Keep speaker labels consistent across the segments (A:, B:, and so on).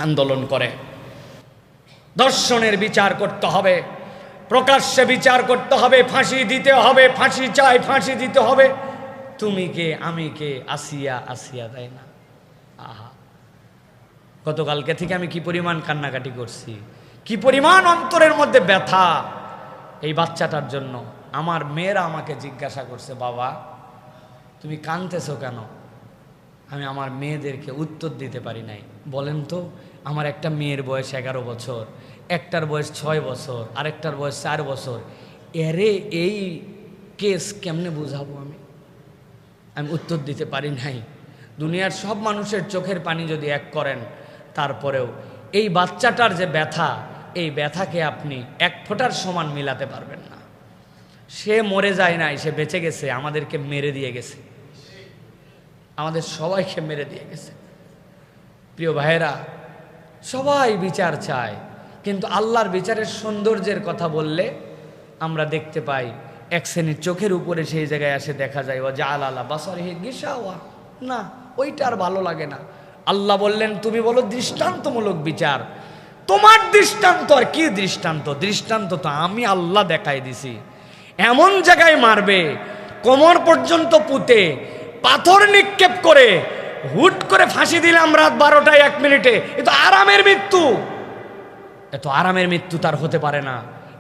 A: আন্দোলন করে। ধর্ষণের বিচার করতে হবে, প্রকাশ্যে বিচার করতে হবে, ফাঁসি দিতে হবে, ফাঁসি চাই, ফাঁসি দিতে হবে। তুমি কে আমি কে, আসিয়া আসিয়া দেয় না। আহা, গতকালকে থেকে আমি কি পরিমাণ কান্নাকাটি করছি, কি পরিমাণ অন্তরের মধ্যে ব্যথা এই বাচ্চাটার জন্য। আমার মেয়েরা আমাকে জিজ্ঞাসা করছে, বাবা তুমি কাঁদতেছো কেন? আমি আমার মেয়েদেরকে উত্তর দিতে পারি নাই। বলেন তো, আমার একটা মেয়ের বয়স 11 বছর, একটার বয়স 6 বছর, আরেকটার বয়স 4 বছর। এরে এই কেস কেমনে বুঝাবো আমি উত্তর দিতে পারি নাই। দুনিয়ার সব মানুষের চোখের পানি যদি এক করেন, তারপরেও এই বাচ্চাটার যে ব্যথা, এই ব্যথাকে আপনি এক ফোঁটার সমান মিলাতে পারবেন না। সে মরে যায় নাই, সে বেঁচে গেছে, আমাদেরকে মেরে দিয়ে গেছে, আমাদের সবাইকে মেরে দিয়ে গেছে। প্রিয় ভাইয়েরা, সবাই বিচার চায়, কিন্তু আল্লাহর বিচারের সৌন্দর্যের কথা বললে আমরা দেখতে পাই এক শ্রেণীর চোখের উপরে সেই জায়গায় আসে দেখা যায় ও জাআলা বাসারিহি গিশাওয়া, না ওইটা আর ভালো লাগে না। আল্লাহ বললেন তুমি বলো দৃষ্টান্তমূলক বিচার। তোমার দৃষ্টান্ত আর কি দৃষ্টান্ত? দৃষ্টান্ত তো আমি আল্লাহ দেখাই দিছি। এমন জায়গায় মারবে, কোমর পর্যন্ত পুঁতে পাথর নিক্ষেপ করে হুট করে ফাঁসি দিলাম রাত 12টায় 1 মিনিটে, এ তো আরামের মৃত্যু। এত আরামের মৃত্যু তার হতে পারে না।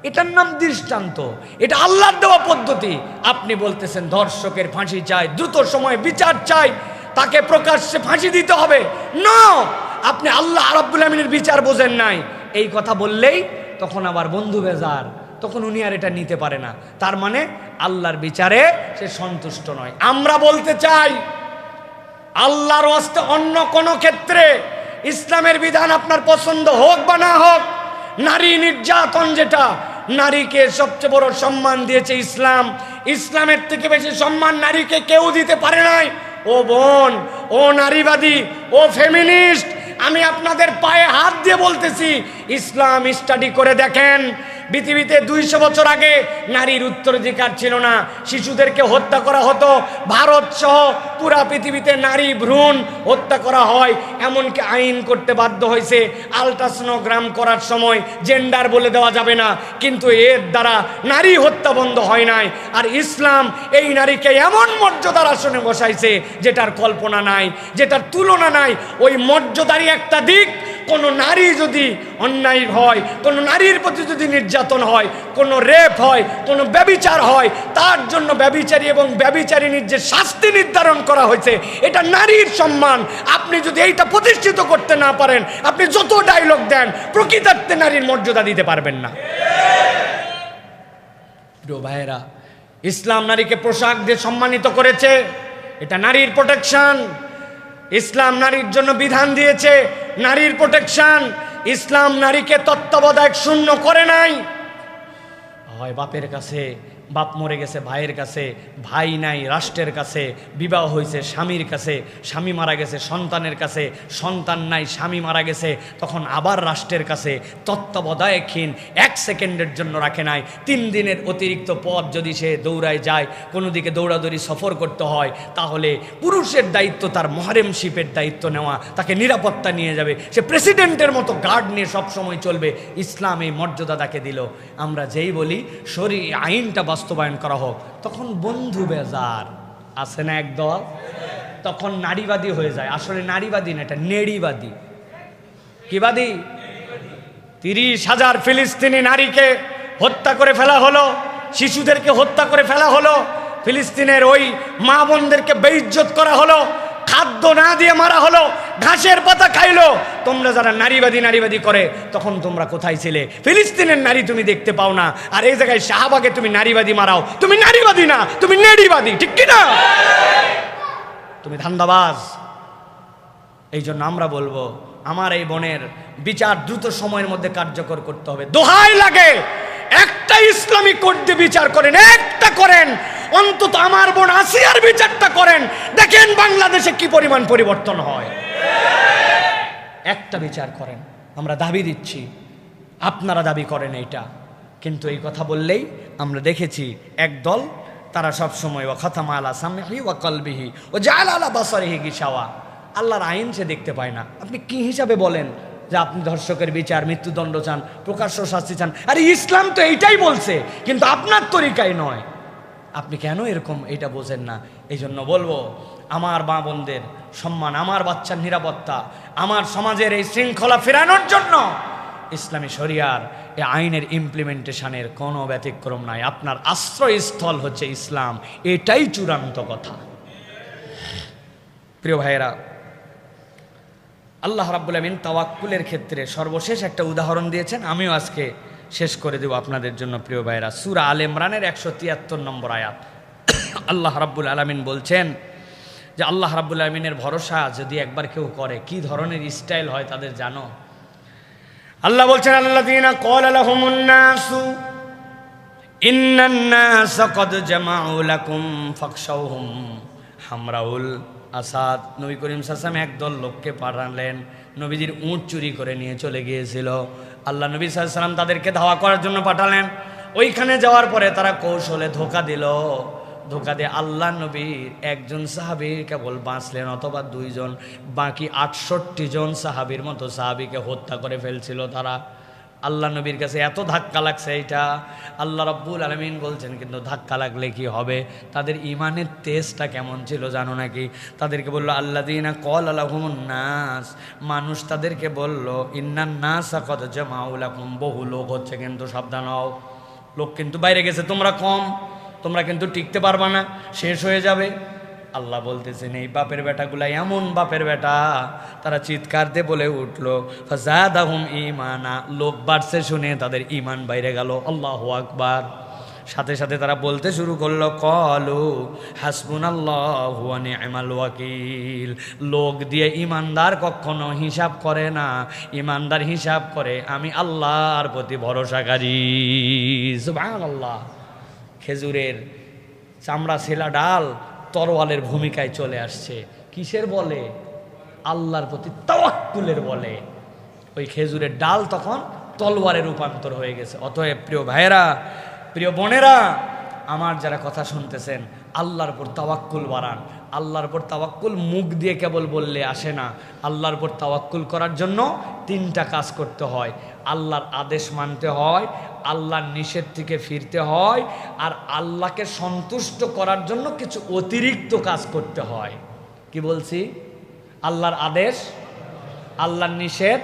A: এটার নাম দৃষ্টান্ত, এটা আল্লাহর দেওয়া পদ্ধতি। আপনি বলতেছেন ধর্ষকের ফাঁসি চাই, দ্রুত সময়ে বিচার চাই, তাকে প্রকাশ্যে ফাঁসি দিতে হবে। না, আপনি আল্লাহ রাব্বুল আমিনের বিচার বোঝেন নাই, এই কথা বললেই তখন আবার বন্ধু বেজার, তখন উনি আর এটা নিতে পারে না। তার মানে আল্লাহর বিচারে সে সন্তুষ্ট নয়। আমরা বলতে চাই, আল্লাহর ওয়াস্তে অন্য কোনো ক্ষেত্রে ইসলামের বিধান আপনার পছন্দ হোক বা না হোক, নারী নির্যাতন, যেটা নারীকে সবচেয়ে বড় সম্মান দিয়েছে ইসলাম, ইসলামের থেকে বেশি সম্মান নারীকে কেউ দিতে পারে নাই। ও বোন, ও নারীবাদী, ও ফেমিনিস্ট, আমি আপনাদের পায়ে হাত দিয়ে বলতেছি, ইসলাম স্টাডি করে দেখেন। পৃথিবীতে 200 বছর আগে নারীর উত্তরাধিকার ছিল না, শিশুদেরকে হত্যা করা হতো। ভারত সহ পুরা পৃথিবীতে নারী ভ্রূণ হত্যা করা হয়, এমনকি আইন করতে বাধ্য হয়েছে আলট্রাসোনোগ্রাম করার সময় জেন্ডার বলে দেওয়া যাবে না, কিন্তু এর দ্বারা নারী হত্যা বন্ধ হয় নাই। আর ইসলাম এই নারীকে এমন মর্যাদার আসনে বসাইছে যেটার কল্পনা নাই, যেটার তুলনা নাই। ওই মর্যাদারই একটা দিক, কোনো নারী যদি অন্যায় হয়, কোনো নারীর প্রতি যদি নির্যাতন হয়, কোনো রেপ হয়, কোনো ব্যভিচার হয়, তার জন্য ব্যভিচারী এবং ব্যভিচারিণীর যে শাস্তি নির্ধারণ করা হয়েছে, এটা নারীর সম্মান। আপনি যদি এইটা প্রতিষ্ঠিত করতে না পারেন, আপনি যত ডায়লগ দেন, প্রকৃতার্থে নারীর মর্যাদা দিতে পারবেন না। প্রিয় ভাইয়েরা, ইসলাম নারীকে পোশাক দিয়ে সম্মানিত করেছে, এটা নারীর প্রোটেকশন। ইসলাম নারীর জন্য বিধান দিয়েছে নারীর প্রোটেকশন। ইসলাম নারীকে তত্ত্বাবধায়ক শূন্য করে নাই। হয় বাপের কাছে, বাপ মরে গেছে ভাইয়ের কাছে, ভাই নাই রাষ্ট্রের কাছে, বিবাহ হয়েছে স্বামীর কাছে, স্বামী মারা গেছে সন্তানের কাছে, সন্তান নাই স্বামী মারা গেছে, তখন আবার রাষ্ট্রের কাছে তত্ত্বাবধায়কহীন, 1 সেকেন্ডের জন্য রাখে নাই। 3 দিনের অতিরিক্ত পথ যদি সে দৌড়ায় যায়, কোনো দিকে দৌড়াদৌড়ি সফর করতে হয়, তাহলে পুরুষের দায়িত্ব তার মহরেমশিপের দায়িত্ব নেওয়া, তাকে নিরাপত্তা নিয়ে যাবে, সে প্রেসিডেন্টের মতো গার্ড নিয়ে সবসময় চলবে। ইসলাম এই মর্যাদা তাকে দিল। আমরা যেই বলি শরীয়ত আইনটা বাস্তবায়ন করা হোক, তখন বন্ধু বেজার আছে না একদল, তখন নারীবাদী হয়ে যায়। আসলে নারীবাদী না, এটা নেড়িবাদী। কিবাদী? 30,000 ফিলিস্তিনি নারীকে হত্যা করে ফেলা হলো, শিশুদেরকে হত্যা করে ফেলা হলো, ফিলিস্তিনের ওই মা বোনদেরকে বেইজ্জত করা হলো, খাদ্য না দিয়ে মারা হলো, ঘাসের পাতা খাইলো। তোমরা যারা নারীবাদী করে, তখন তোমরা কোথায় ছিলে? ফিলিস্তিনের নারী তুমি দেখতে পাও না, আর এই জায়গায় শাহবাগে তুমি নারীবাদী মারাও। তুমি নারীবাদী না, তুমি নেড়িবাদী, ঠিক কিনা? তুমি ধান্দাবাজ। এই জন্য আমরা বলবো, আমার এই বোনের বিচার দ্রুত সময়ের মধ্যে কার্যকর করতে হবে। দোহাই লাগে, একটা ইসলামী কোর্ট দিয়ে বিচার করেন, একটা করেন, অন্তত আমার বোন আসিয়ার বিচারটা করেন। দেখেন বাংলাদেশে কি পরিমাণ পরিবর্তন হয়। একটা বিচার করেন। আমরা দাবি দিচ্ছি, আপনারা দাবি করেন এইটা, কিন্তু এই কথা বললেই আমরা দেখেছি একদল, তারা সব সময় ওয়া খাতামা আলা সামঈহি ওয়া কলবিহি ওয়া জাআলা আলা বাসারিহি গিশাওয়া, আল্লাহর আইন সে দেখতে পায় না। আপনি কি হিসাবে বলেন যে আপনি ধর্ষকের বিচার, মৃত্যুদণ্ড চান, প্রকাশ্য শাস্তি চান। আরে ইসলাম তো এইটাই বলছে, কিন্তু আপনার তরিকায় নয়। আপনি কেন এরকম এটা বোঝেন না? এই জন্য বলবো, আমার মা বোনদের সম্মান, আমার বাচ্চার নিরাপত্তা, আমার সমাজের এই শৃঙ্খলা ফেরানোর জন্য ইসলামী শরিয়ার এই আইনের ইমপ্লিমেন্টেশনের কোনো ব্যতিক্রম নাই। আপনার আশ্রয়স্থল হচ্ছে ইসলাম, এটাই চূড়ান্ত কথা। প্রিয় ভাইয়েরা, আল্লাহ রাব্বুল আমিন তাওয়াক্কুলের ক্ষেত্রে সর্বশেষ একটা উদাহরণ দিয়েছেন, আমিও আজকে শেষ করে দেব আপনাদের জন্য। প্রিয় ভাইয়েরা, সূরা আলে ইমরানের 173 নম্বর আয়াত, আল্লাহ রাব্বুল আলামিন বলছেন যে আল্লাহ রাব্বুল আমিনের ভরসা যদি একবার কেউ করে, কি ধরনের স্টাইল হয় তাদের জানো? আল্লাহ বলছেন, আল্লাযীনা ক্বালা লাহুমুন নাসু ইন্নান নাসা ক্বাদ জামাউ লাকুম ফাখশাউহুম হামরাউল আসাদ। নবী করিম সাল্লাল্লাহু আলাইহি ওয়াসাল্লাম একদল লোককে পাঠালেন, নবীজির উট চুরি করে নিয়ে চলে গিয়েছিল। আল্লাহ নবী সাল্লাল্লাহু আলাইহি ওয়াসাল্লাম তাদেরকে ধাওয়া করার জন্য পাঠালেন। ওইখানে যাওয়ার পরে তারা কৌশলে ধোঁকা দিল। ধোঁকা দিয়ে আল্লাহ নবীর একজন সাহাবী কেবল বাঁচলেন, অথবা দুইজন, বাকি 68 জন সাহাবীর মতো সাহাবীকে হত্যা করে ফেলছিল তারা। আল্লাহ নবীর কাছে এত ধাক্কা লাগছে এইটা। আল্লাহ রাব্বুল আলামিন বলছেন, কিন্তু ধাক্কা লাগলে কি হবে? তাদের ইমানের তেজটা কেমন ছিল জানো নাকি? তাদেরকে বলল আল্লাযীনা ক্বালা লাহুমুন নাস, মানুষ তাদেরকে বলল ইন্নান নাসা ক্বাদ জামাউ লাকুম, বহু লোক হচ্ছে কিন্তু সাবধান হও, লোক কিন্তু বাইরে গেছে, তোমরা কম, তোমরা কিন্তু টিকতে পারবা না, শেষ হয়ে যাবে। আল্লাহ বলতেছেন, এই বাপের বেটাগুলা এমন বাপের বেটা, তারা চিৎকার দিয়ে বলে উঠলো ফাযাদাহুম ঈমানা, লোক বাড়ছে শুনে তাদের ঈমান বাইরে গেল। আল্লাহু আকবার। সাথে সাথে তারা বলতে শুরু করলো ক্বালু হাসবুনাল্লাহু ওয়া নি'মাল ওয়াকিল। লোক দিয়ে ঈমানদার কখনো হিসাব করে না, ঈমানদার হিসাব করে আমি আল্লাহর প্রতি ভরসাকারী। সুবহানাল্লাহ। খেজুরের চামড়া ছেলা ডাল তরোয়ালের ভূমিকায় চলে আসছে। কিসের বলে? আল্লাহর প্রতি তাওয়াক্কুলের বলে। ওই খেজুরের ডাল তখন তলোয়ারে রূপান্তর হয়ে গেছে। অতএব প্রিয় ভাইয়েরা, প্রিয় বোনেরা, আমার যারা কথা শুনতেছেন, আল্লাহর উপর তাওয়াক্কুল বাড়ান। আল্লাহর উপর তাওয়াক্কুল মুখ দিয়ে কেবল বললে আসে না। আল্লাহর উপর তাওয়াক্কুল করার জন্য 3টা কাজ করতে হয়। আল্লাহর আদেশ মানতে হয়, আল্লাহর নিষেধ থেকে ফিরতে হয়, আর আল্লাহকে সন্তুষ্ট করার জন্য কিছু অতিরিক্ত কাজ করতে হয়। কি বলছি? আল্লাহর আদেশ, আল্লাহর নিষেধ,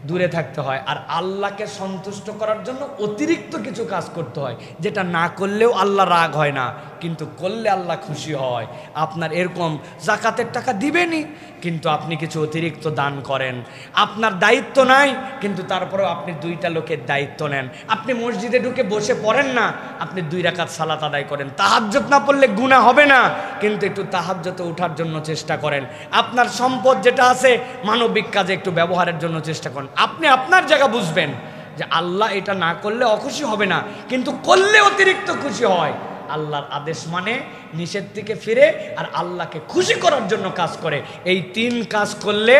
A: দূরে থাকতে হয়, আর আল্লাহকে সন্তুষ্ট করার জন্য অতিরিক্ত কিছু কাজ করতে হয়, যেটা না করলেও আল্লাহ রাগ হয় না, কিন্তু করলে আল্লাহ খুশি হয়। আপনার এরকম যাকাতের টাকা দিবেনই, কিন্তু আপনি কিছু অতিরিক্ত দান করেন। আপনার দায়িত্ব নাই, কিন্তু তারপরেও আপনি 2টা লোকের দায়িত্ব নেন। আপনি মসজিদে ঢুকে বসে পড়েন না, আপনি 2 রাকাত সালাত আদায় করেন। তাহাজ্জুদ না পড়লে গুনাহ হবে না, কিন্তু একটু তাহাজ্জুদে ওঠার জন্য চেষ্টা করেন। আপনার সম্পদ যেটা আছে মানবিক কাজে একটু ব্যবহারের জন্য চেষ্টা করেন। আপনি আপনার জায়গা বুঝবেন যে আল্লাহ এটা না করলে অখুশি হবে না, কিন্তু করলে অতিরিক্ত খুশি হয়। আল্লাহর আদেশ মানে, নিষেধ থেকে ফিরে, আর আল্লাহকে খুশি করার জন্য কাজ করে। এই 3 কাজ করলে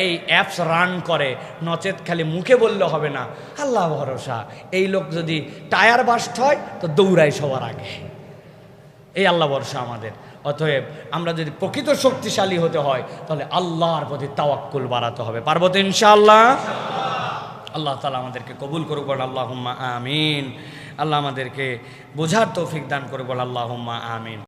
A: এই অ্যাপস রান করে, নচেত খালি মুখে বললে হবে না। আল্লাহ ভরসা। এই লোক যদি টায়ার বাস্ট হয় তো দৌড়ায় সবার আগে। এই আল্লাহ ভরসা আমাদের। অতএব আমরা যদি প্রকৃত শক্তিশালী হতে হয়, তাহলে আল্লাহর প্রতি তাওয়াক্কুল বাড়াতে হবে। পারবো তো ইনশাআল্লাহ? আল্লাহ তাআলা আমাদেরকে কবুল করুক, বল আল্লাহুম্মা আমিন। আল্লাহ আমাদেরকে বোঝার তৌফিক দান করুক, বল আল্লাহুম্মা আমিন।